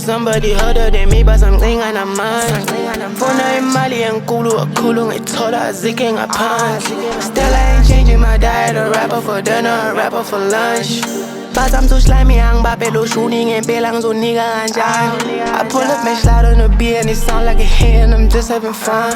somebody harder than me, but something on mine. Funa imali enkulu akulu ngithola azike ngaphandle. Still I ain't changing my diet, a rapper for dinner, a rapper for lunch. But I'm too slimy, angibapelo shooting and ngempela ngizonika kanjani. I pull up and slide on the beat and it sound like a hit and I'm just having fun.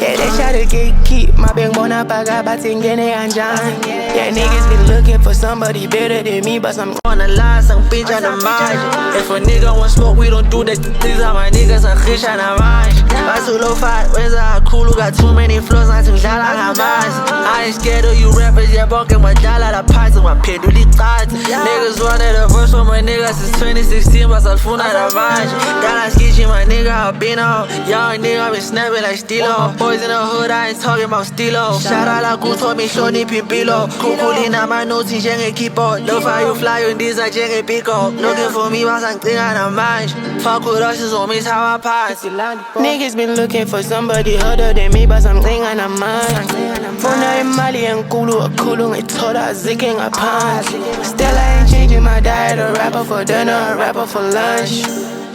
Yeah, they try to gatekeep my bang bona baga bathi ngene kanjani. Yeah, niggas been looking for somebody better than me, but I'm gonna lie, some bitch on the margin. If a nigga want smoke, we don't do that. These are my niggas, a khish and a ranch. Basulo fight, where's a cool, got too many flows, not too shallow, I ain't scared of you rappers, yeah, bunking my dollar, the parts of my pit, really tight. Niggas wanted a verse from my niggas since 2016, but I'm full of the ranch. Got a sketchy, my nigga, I've been on. Young nigga, been snapping like Stilo. Boys in the hood, I ain't talking about Stilo. Shout out like who told me, show me Pimpilo. Kukulina, my notes, he can't keep up. Love how you fly, you this, I can't pick up. Looking for me, but something on the mind. Fuck with us, it's on me, it's how I pass. Niggas been looking for somebody harder than me, but something on mine. Funa imali enkulu akulu ngithola azike ngaphandle. Still I ain't changing my diet, a rapper for dinner, a rapper for lunch.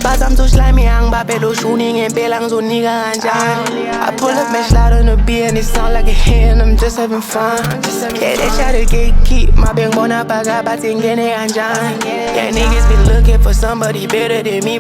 But I'm too slimy, angibapelo shooting ngempela ngizonika kanjani. I pull up and slide on the beat and it sound like a hit and I'm just having fun. Yeah, they try to gatekeep my bang bona baga bathi ngene kanjani. Yeah, niggas been looking for somebody better than me.